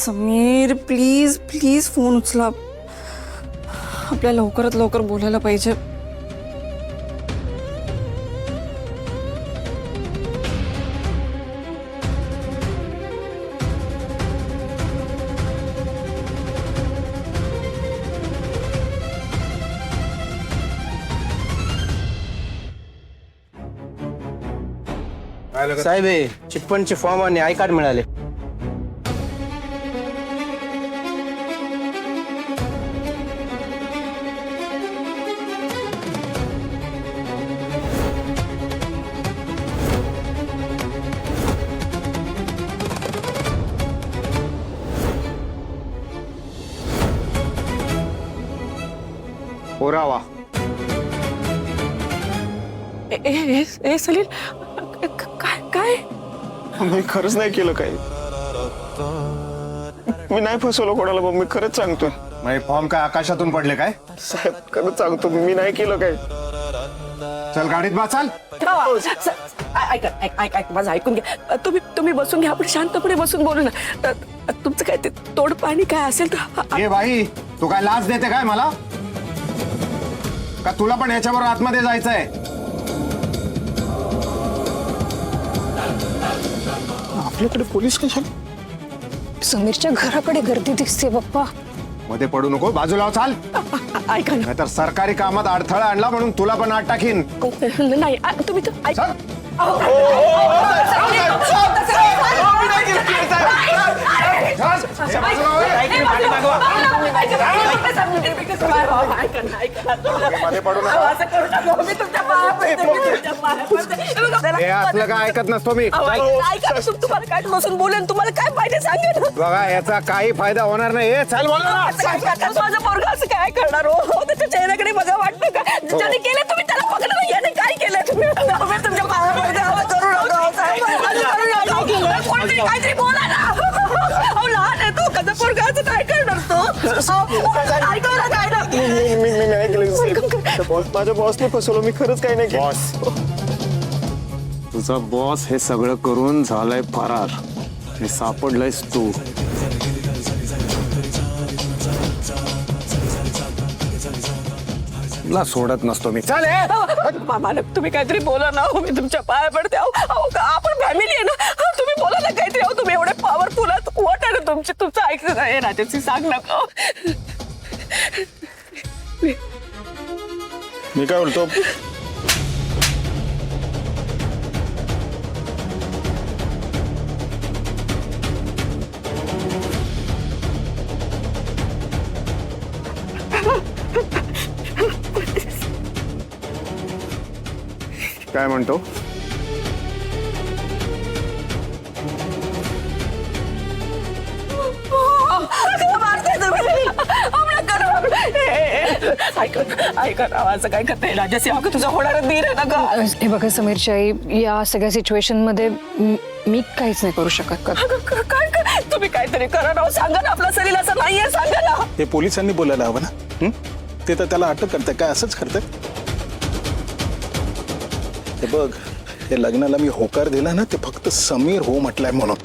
Sameer please please phone उचला. आपल्याला लवकरात लवकर बोलायला पाहिजे. साहेब हे चिटफंडचे फॉर्म आणि आय कार्ड मिळाले. पुरावा. ए सलील काय काय मी खरंच नाही केलं काही. मी नाही फसवलं कोणाला. मी खरंच सांगतोय. माझे फॉर्म काय आकाशातून पडले काय? साहेब खरंच सांगतो मी नाही केलं काही. चल गाडीत बस. चल. ऐक माझं ऐकून घ्या. तुम्ही बसून घ्या. आपण शांतपणे बसून बोलू ना. तुमचं काय ते तोड पाणी काय असेल तर. ए बाई तू काय लाच देते काय मला? का तुला पण याच्यावर आतमध्ये जायचंय? आपल्याकडे पोलीस कशाला? समीरच्या घराकडे गर्दी दिसते बाप्पा. मध्ये पडू नको. बाजूला हो, चाल. ऐका ना. नाहीतर सरकारी कामात अडथळा आणला म्हणून तुला पण आत टाकीन. नाही तुम्ही तर ऐका. असलं काय ऐकत नसतो मी. तुम्हाला काय बसून बोलेन. तुम्हाला काय पाहिजे सांगा ना. बघा याचा काही फायदा होणार नाही. चल बोला ना. माझं पोरगा असं काय करणार हो. त्याच्या चेहऱ्याकडे बघा. वाटतं का ज्याने केलं तुम्ही त्याला पकडलं. याने काय केलं तुम्ही. तुमच्या पाया पडते. कोणतरी काहीतरी बोला ना. लहान आहे तो. कसं पोरगा असं काय करणार तो. ऐकव ना काय ना. मी नाही केलं. बॉस माझ्या बॉसने फसवलं. मी खरंच काही नाही केलं. बॉस तुझा बॉस हे सगळं करून झालाय फरार आणि सापडलायस तू. तुला सोडत नसतो मी. चल. मालक तुम्ही काहीतरी बोला ना. मी तुमच्या पाया पडते. आपण फॅमिली आहे ना. तुम्ही बोला ना काहीतरी. तुम्ही एवढे पॉवरफुल आहात. वॉट आहे ना तुमचं ऐकत नाही. राजाची सांग नका. मी काय बोलतो. काय म्हणतो? ऐका असं काय करता येईल. राजाची अगं तुझा होणारा धीर आहे ना ग. हे बघा समीरच्या आई, या सगळ्या सिच्युएशन मध्ये मी काहीच नाही करू शकत. काय तुम्ही काहीतरी करा ना. सांगा ना. आपला शरीर असं नाहीये. सांगा ना. हे पोलिसांनी बोलायला हवं ना. ते तर त्याला अटक करताय काय असंच करताय. हे बघ हे लग्नाला मी होकार दिला ना ते फक्त समीर हो म्हटलंय म्हणून.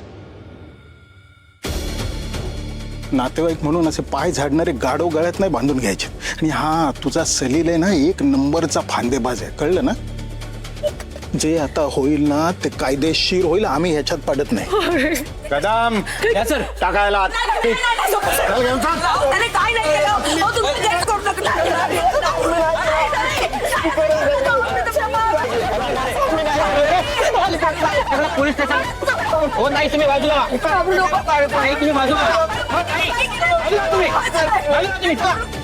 नातेवाईक म्हणून असे पाय झाडणारे गाडो गळ्यात नाही बांधून घ्यायचे. आणि हा तुझा सलील आहे ना एक नंबरचा फांदेबाज आहे. कळलं ना. जे आता होईल ना ते कायदेशीर होईल. आम्ही ह्याच्यात पडत नाही. कदम सर टाकायला आत. चल घेऊन चल. त्याने काय नाही केलं. तुम्ही गैर करू नका. Police station. हो नाही तुम्ही बाजूला. नाही तुम्ही बाजूला. तुम्ही चल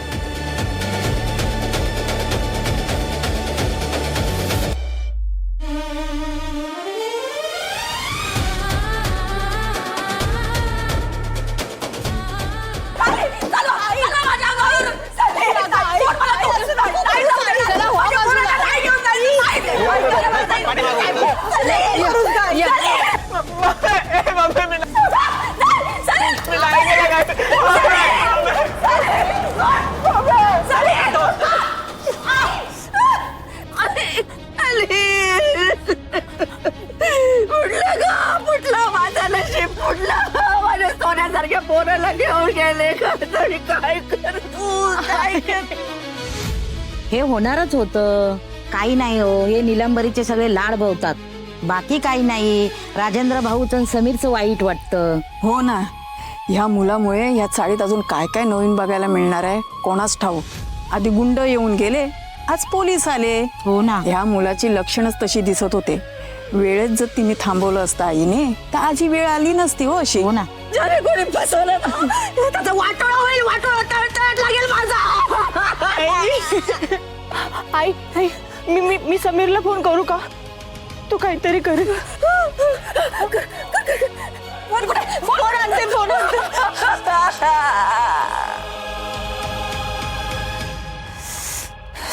पोराला घेऊन गेले तरी काय कर तू काय कर. हे होणारच होतं. काही नाही हो, हे निलंबरीचे सगळे लाड भवतात, बाकी काही नाही. राजेंद्र भाऊचं आणि समीरचं वाईट वाटतं. हो ना, ह्या मुलामुळे ह्या चाळीत अजून काय काय नवीन बघायला मिळणार आहे कोणाच ठाऊक. आधी गुंड येऊन गेले, आज पोलीस आले. हो ना. ह्या मुलाची लक्षणच तशी दिसत होते. वेळेत जर तिने थांबवलं असतं आईने तर आज ही वेळ आली नसती हो अशी. हो ना. ज्याने कोणी फसवलं ना, त्याचं वाटोळं होईल, वाटोळं तळतळत लागेल माझा. आई आई मी समीरला फोन करू का? तू काहीतरी कर. फोन आणते, फोन आणते.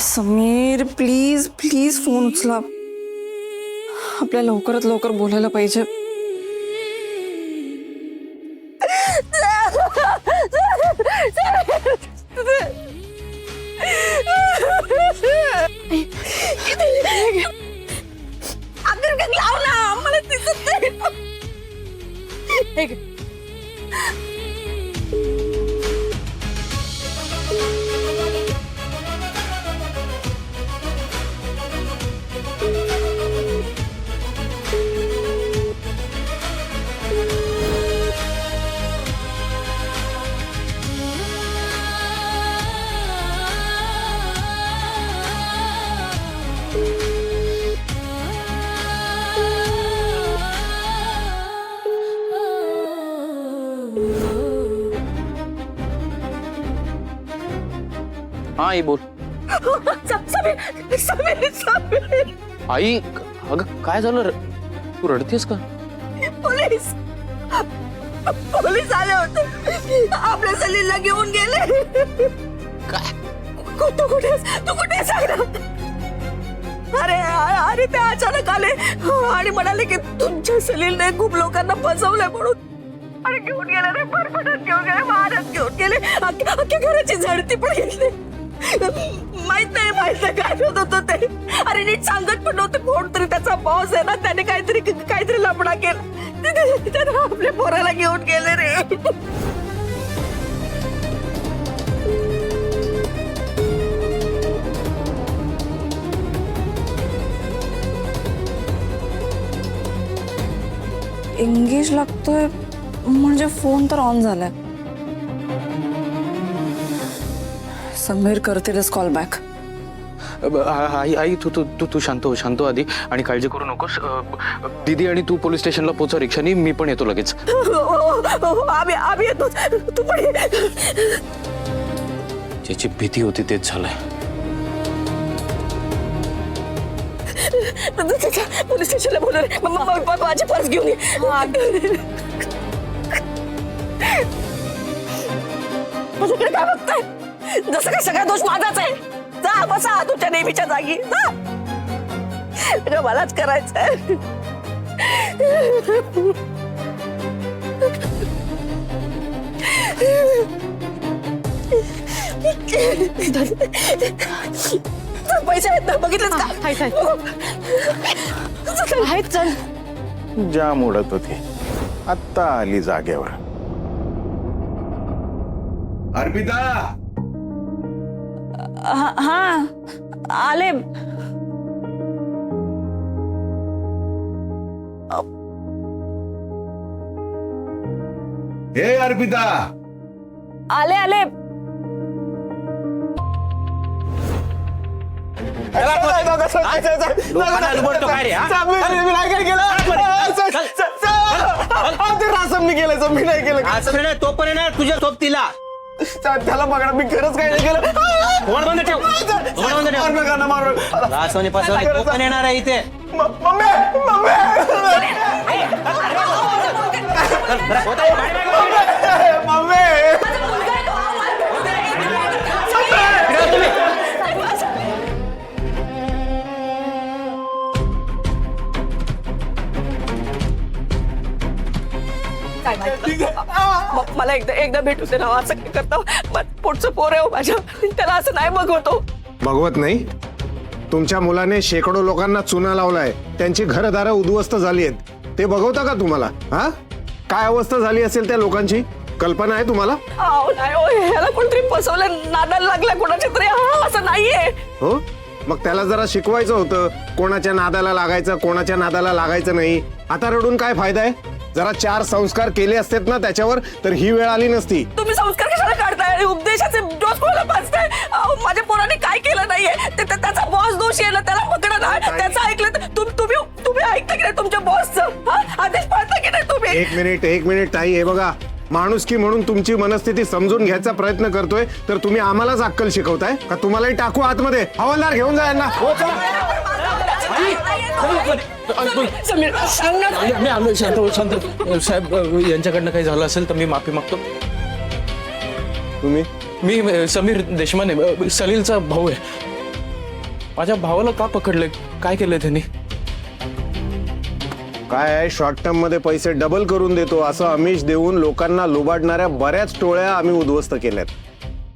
समीर प्लीज प्लीज फोन उचला. आपल्या लवकरात लवकर बोलायला पाहिजे. लाव ना, मला दिसत नाही. हा आई बोल. आई अगं काय झालं तू रडतेस का? पोलीस पोलीस आले होते, आपल्या सलीलला घेऊन गेले. काय? तू कुठे सांग ना. अरे अरे ते अचानक आले आणि म्हणाले की तुमच्या सलीलने खूप लोकांना फसवलंय म्हणून. आणि घेऊन गेले रे, परपटत घेऊन गेले, मारत घेऊन गेले, अख्ख्या घराची झडती पण घेतली. माहित नाही काय होत होतं ते. अरे नीट सांगत पण नव्हते. कोणतरी त्याचा बॉस आहे ना, त्याने काहीतरी लफडा केला. त्याने आपल्या पोराला घेऊन गेले रे. एंगेज लागतोय म्हणजे फोन तर ऑन झालाय. समीर करतीलच कॉल बॅक. आई आई तू शांत हो आधी आणि काळजी करू नकोस. दीदी आणि तू पोलीस स्टेशनला पोहोचा रिक्षानी, मी पण येतो लगेच. आम्ही येतो, तू पण ये. ज्याची भीती होती तेच झालंय. पोलीस स्टेशनला बोलवलं. माझी पर्स घेऊन ये. माझ्याकडे काय बघताय? जसं काय सगळा दोष माझाच आहे. जा बसा तुमच्या नेहमीच्या जागी. मलाच करायचंय. पैसे आहेत ना, बघितलेच का? आहेत. चल. जाम उडत होती, आत्ता आली जागेवर. अर्पिता हा आले. हे अर्पिता आले आले. रासमनी केलं, मी नाही केलं. असं तो पण येणार तुझ्या सोबतीला. त्याला बघा, मी खरंच काही नाही केलं. तोंड बंद ठेव. तोंड बंद ठेव. रासवणी पासवणी तो पण येणार आहे इथे. मला एकदा भेटू दे ना. असं काय करता? पोटचं पोर आहे माझ्या, त्याला असं नाही बघवतो. भगवत नाही. तुमच्या मुलाने शेकडो लोकांना चुना लावलाय, त्यांची घरदारं उद्ध्वस्त झाली आहेत. ते बघवता का तुम्हाला? हा काय अवस्था झाली असेल त्या लोकांची? कल्पना आहे तुम्हाला? अहो नाही हो, ह्याला कोणतरी फसवलं, नादाला लागला कोणाच्या तरी. असं नाहीये. हो, मग त्याला जरा शिकवायचं होतं, कोणाच्या नादाला लागायचं, कोणाच्या नादाला लागायचं नाही. आता रडून काय फायदा आहे? जरा 4 संस्कार केले असतेत ना त्याच्यावर, तर ही वेळ आली नसती. तुम्ही संस्कार कशाला काढताय आणि उपदेशाचे डोस कोणाला पाजताय? अहो, माझ्या पोराने काय केलं नाहीये, त्याचा बॉस दोषी आहे ना, त्याला पकडा ना. त्याचं ऐकलं तर तुम्ही ऐकता की नाही तुमच्या बॉसचं? आदेश पाळता की नाही तुम्ही? एक मिनिट ताई, हे बघा, माणुसकी म्हणून तुमची मनस्थिती समजून घ्यायचा प्रयत्न करतोय, तर तुम्ही आम्हालाच अक्कल शिकवताय का? तुम्हालाही टाकू आतमध्ये. हवालदार घेऊन जा यांना. समीर, सांग ना. मी आलो. शांत हो, शांत हो. साहेब, यांच्याकडनं काही झालं असेल तर मी माफी मागतो. तुम्ही? मी समीर देशमाने, सलीलचा भाऊ आहे. माझ्या भावाला का पकडले? काय केलंय त्यांनी? काय आहे, शॉर्ट टर्म मध्ये पैसे डबल करून देतो असं आमिष देऊन लोकांना लुबाडणाऱ्या बऱ्याच टोळ्या आम्ही उद्ध्वस्त केल्यात.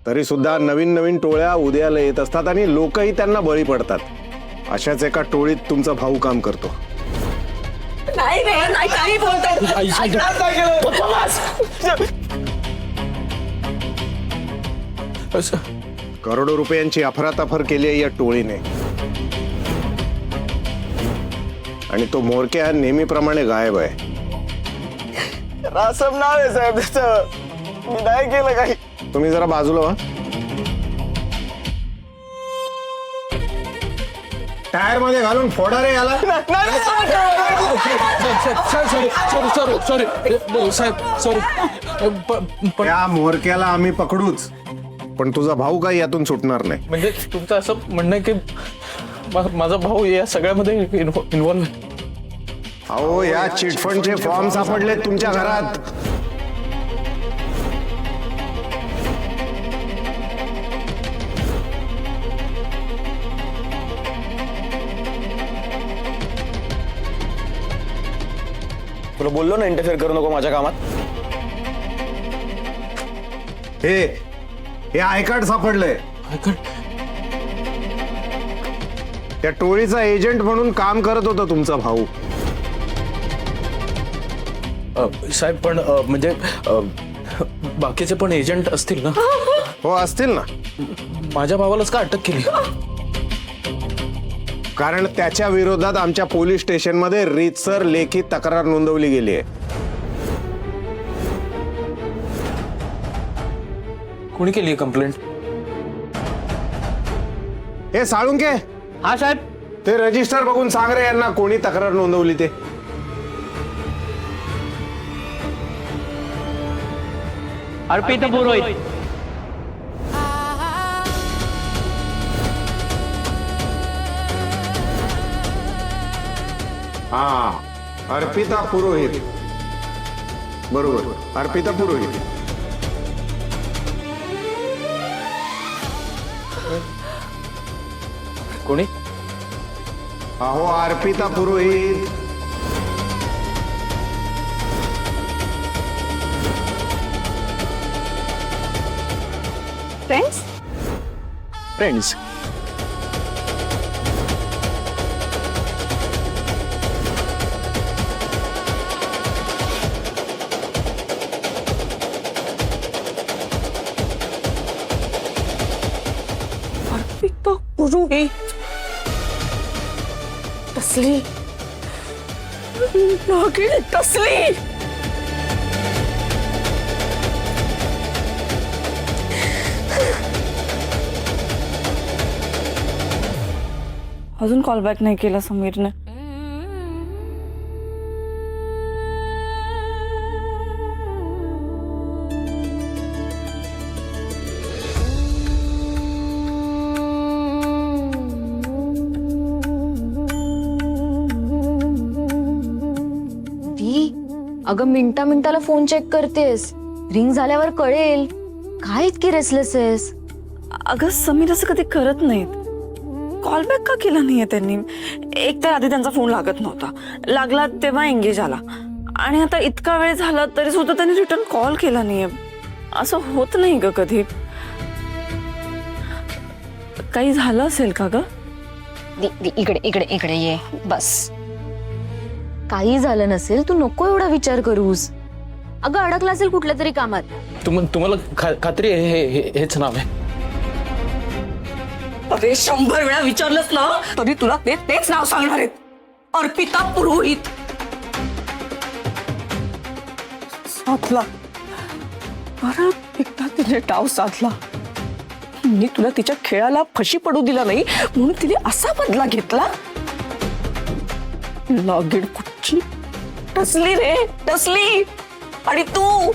तरी सुद्धा नवीन नवीन टोळ्या उदयाला येत असतात आणि लोकही त्यांना बळी पडतात. अशाच एका टोळीत तुमचा भाऊ काम करतो. नाही रे, नाही काही बोलताय. करोडो रुपयांची अफरातफर केली आहे या टोळीने. आणि तो मोरक्या नेहमीप्रमाणे गायब आहे. रासम नाव आहे साहेब त्याचं. मी नाही केलं काही. तुम्ही जरा बाजूला व्हा. टायर मध्ये घालून फोडा रे याला. सॉरी साहेब, सॉरी. त्या मोरक्याला आम्ही पकडूच, पण तुझा भाऊ काही यातून सुटणार नाही. म्हणजे तुमचं असं म्हणणं आहे की माझा भाऊ या सगळ्यामध्ये इन्व्हॉल्व आहे? अहो, या चिटफंडचे फॉर्म सापडले तुमच्या घरात. तुला बोललो ना इंटरफेअर करू नको माझ्या कामात. हे आय कार्ड सापडलंय. त्या टोळीचा एजंट म्हणून काम करत होता तुमचा भाऊ. साहेब, पण म्हणजे बाकीचे पण एजंट असतील ना? हो, असतील ना. माझ्या भावालाच का अटक केली? कारण त्याच्या विरोधात आमच्या पोलीस स्टेशनमध्ये रीतसर लेखी तक्रार नोंदवली गेली आहे. कोणी केली कंप्लेंट? हे साळुंके. हा साहेब. ते रजिस्टर बघून सांग रे यांना कोणी तक्रार नोंदवली ते. अर्पिता पुरोहित. हा, अर्पिता पुरोहित. बरोबर, अर्पिता पुरोहित. कोणी? अहो, अर्पिता पुरोहित. फ्रेंड्स. अर्पिता पुरोहित. टसली, नागिन टसली. अजून कॉल बॅक नाही केला समीरने. अगं मिनिटा मिनिटाला फोन चेक करतेस. रिंग झाल्यावर कळेल. काय इतकी रेसलेस आहेस? अगं समीर असं कधी करत नाहीत. कॉल बॅक का केला नाहीये त्यांनी? एक तर आधी त्यांचा फोन लागत नव्हता, लागला तेव्हा एंगेज आला, आणि आता इतका वेळ झाला तरी सुद्धा त्यांनी रिटर्न कॉल केला नाहीये. असं होत नाही ग कधी. काही झालं असेल का ग? इकडे इकडे इकडे ये बस. काही झालं नसेल, तू नको एवढा विचार करूस. अगं अडकला असेल कुठल्या तरी कामात. तुम्हाला खात्री आहे हेच नाव आहे? अरे 100 वेळा विचारलंस ना तरी तुला तेच नाव सांगणार आहेत. अर्पिता पुरोहित. साधला. अरे एकदा तिने डाव साधला. मी तुला तिच्या खेळाला फशी पडू दिला नाही म्हणून तिने असा बदला घेतला. लॉगिन कुठची टसली रे टसली. आणि तू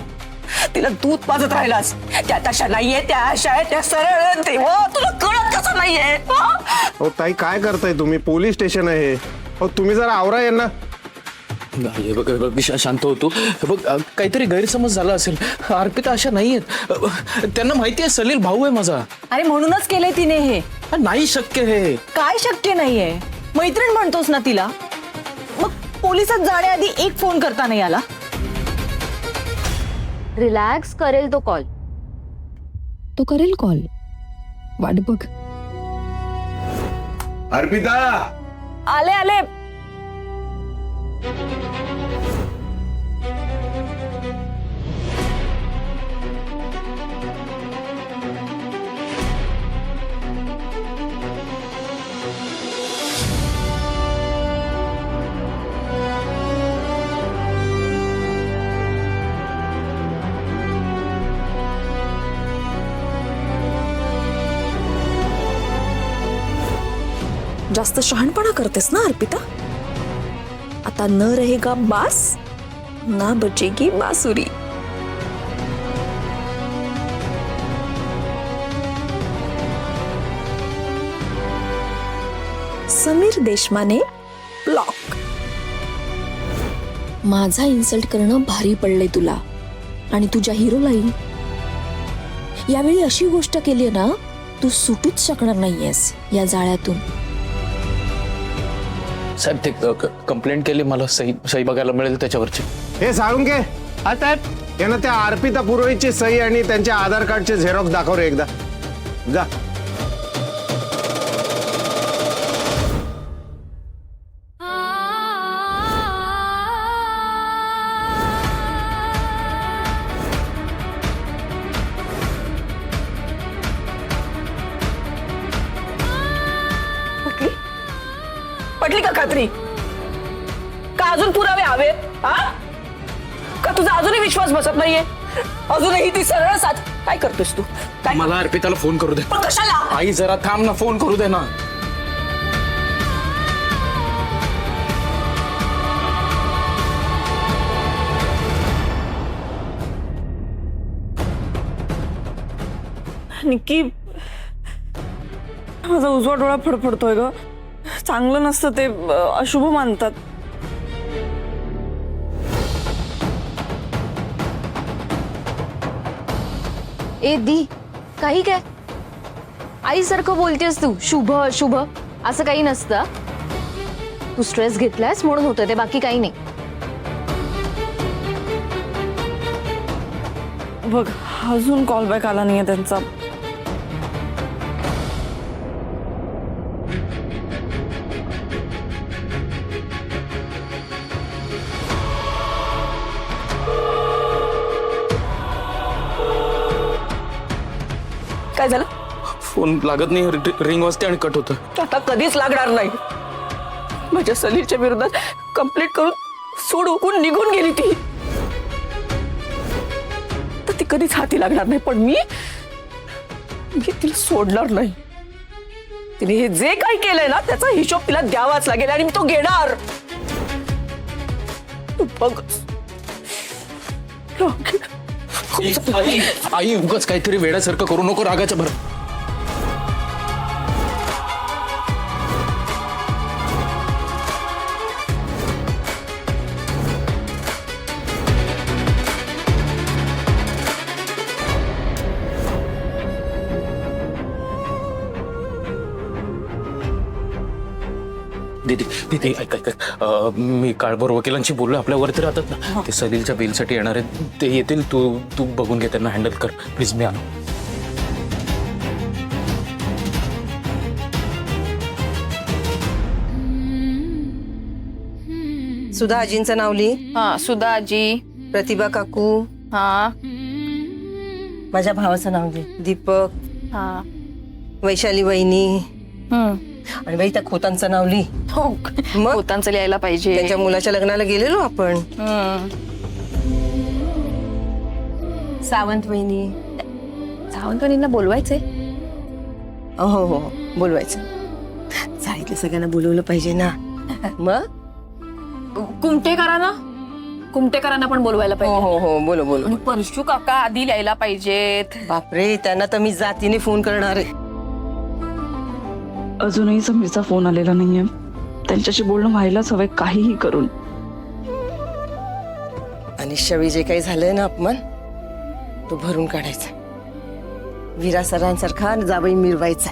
तिला दूध पाजत राहिलास. त्या तशा नाहीये, त्या अशा आहे, त्या सरळ. तेव्हा तुला कळत कसं नाहीये? हो ताई, काय करताय तुम्ही? पोलीस स्टेशन आहे. हो तुम्ही जरा आवरा यांना. हे बघ शांत होतो. बघ काहीतरी गैरसमज झाला असेल. अर्पिता अशा नाहीयेत. त्यांना माहिती आहे सलील भाऊ आहे माझा. अरे म्हणूनच केलंय तिने हे. नाही शक्य हे. काय शक्य नाहीये? मैत्रीण म्हणतोस ना तिला, मग पोलिसात जाण्याआधी एक फोन करता नाही आला? रिलॅक्स करेल तो कॉल. तो करेल कॉल. वाट बघ. अर्पिता, आले आले. जास्त शहाणपणा करतेस ना अर्पिता. आता न रहेगा बास ना बचेगी बासुरी. समीर देशमाने ब्लॉक. माझा इन्सल्ट करणं भारी पडलंय तुला आणि तुझ्या हिरोलाही. यावेळी अशी गोष्ट केली ना तू सुटूच शकणार नाहीयेस या जाळ्यातून. साहेब ते कंप्लेंट केली, मला सही बघायला मिळेल त्याच्यावरची. हे साळुंके, हा साहेब. यांना त्या अर्पिता पुरोहितची सही आणि त्यांच्या आधार कार्डचे झेरॉक्स दाखव रे एकदा. जा. पटली का खात्री? का अजून पुरावे हवेत? हा? का तुझा अजूनही विश्वास बसत नाहीये? अजूनही ती सरळ साथ. काय करतोस तू? काय? मला अर्पिताला फोन करू दे. पण कशाला? आई जरा थांब ना, फोन करू दे ना. निक्की, माझा उजवा डोळा फडफडतोय ग. चांगलं नसतं ते, अशुभ मानतात. ए दी, काही काय आईसारखं बोलतेस तू. शुभ अशुभ असं काही नसतं. तू स्ट्रेस घेतलायस म्हणून होतं ते, बाकी काही नाही. बघ अजून कॉलबॅक आला नाहीये त्यांचा. काय झालं? फोन लागत नाही, रिंग वाजते आणि कट होतं. आता कधीच लागणार नाही. माझ्या सलीलच्या विरोधात कंप्लेंट करून सोड उकून निघून गेली ती. तर ती कधीच हाती लागणार नाही. पण मी तिला सोडणार नाही. तिने हे जे काही केलंय ना त्याचा हिशोब तिला द्यावाच लागेल आणि मी तो घेणार. तू बघ. आई उगाच काहीतरी वेड्यासारखं करू नको रागाच्या भर. दीदी दीदी ऐक ऐक मी काळभोर वकिलांशी बोललो, आपल्यावरती राहतात ना ते, सलीलच्या बिलसाठी येणार आहेत. ते येतील, तू बघून घे, त्यांना हँडल कर प्लीज. मी आलो. सुधा आजींचं नाव लिही. हा सुधा आजी. प्रतिभा काकू, हा माझ्या भावाचं नाव घे, दीपक, हा वैशाली वहिनी हम्म. आणि बाई त्या खोतांचं नाव लिही. हो मग? होतांचं लिहायला पाहिजे. त्यांच्या मुलाच्या लग्नाला गेलेलो आपण. हम्म. सावंत वहिनी. सावंतवाडींना बोलवायचंय. हो हो बोलवायचं. सांगितलं सगळ्यांना बोलवलं पाहिजे ना. मग कुमटेकरांना पण बोलवायला हो पाहिजे. हो हो बोलो बोलो. आणि परशू काका आधी लिहायला पाहिजेत. बापरे, त्यांना तर मी जातीने फोन करणार आहे. अजूनही समीरचा फोन आलेला नाहीये. त्यांच्याशी बोलणं व्हायलाच हवंय काहीही करून. आणि शवी जे काही झालंय ना अपमान, तो भरून काढायचा. वीरा सरांसारखा जावई मिरवायचा.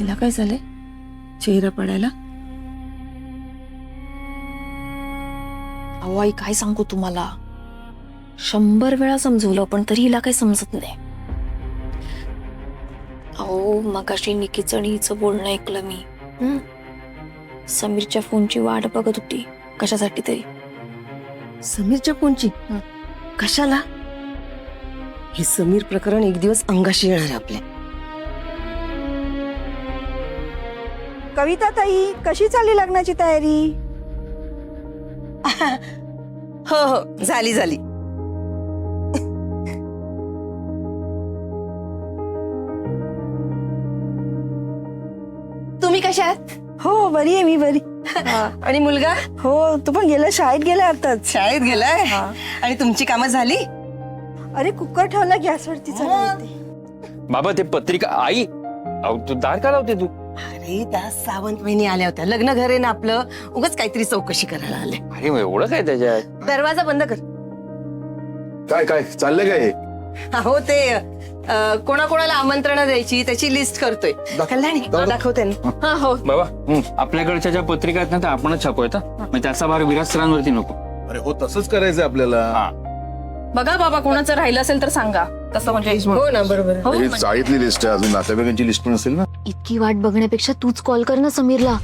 हिला काय झालंय चेहरा पडायला? अहो आई काय सांगू तुम्हाला, 100 वेळा समजवलं पण तरी हिला काही समजत नाही. अहो मगाशी निकीचं आणि हिचं बोलणं ऐकलं मी. समीरच्या फोनची वाट बघत होती कशासाठी तरी. समीरच्या फोनची? कशाला? हे समीर प्रकरण एक दिवस अंगाशी येणार आहे आपल्या. कविता ताई, कशी चालली लग्नाची तयारी? हो हो झाली झाली. तुम्ही कशा आहात? हो बरी आहे मी, बरी. आणि मुलगा? हो, तू पण गेला शाळेत गेला आताच. शाळेत गेलाय. आणि तुमची कामं झाली? अरे कुकर ठेवला गॅसवरती. बाबा ते पत्रिका आई तू दार का लावते तू? अरे त्या सावंत वहिनी आल्या होत्या. लग्न घर आहे ना आपलं, उगाच काहीतरी चौकशी करायला आले. अरे एवढं काय त्याच्यात? दरवाजा बंद कर. काय काय चाललंय काय? हो ते कोणाकोणाला आमंत्रण द्यायची त्याची लिस्ट करतोय. कल्याणी दाखवते ना. हो बाबा आपल्याकडच्या ज्या पत्रिका आहेत ना त्या आपणच छापूयात. मग त्याचा भार विरासरांवरती नको. अरे हो तसंच करायचं आपल्याला. बघा बाबा, कोणाचं राहिलं असेल तर सांगा. तसं म्हणजे हो ना, बरोबर. ही चाळीतली लिस्ट आहे, अजून नातेवाईकांची लिस्ट पण असेल ना. इतकी वाट बघण्यापेक्षा तूच कॉल कर ना समीरला.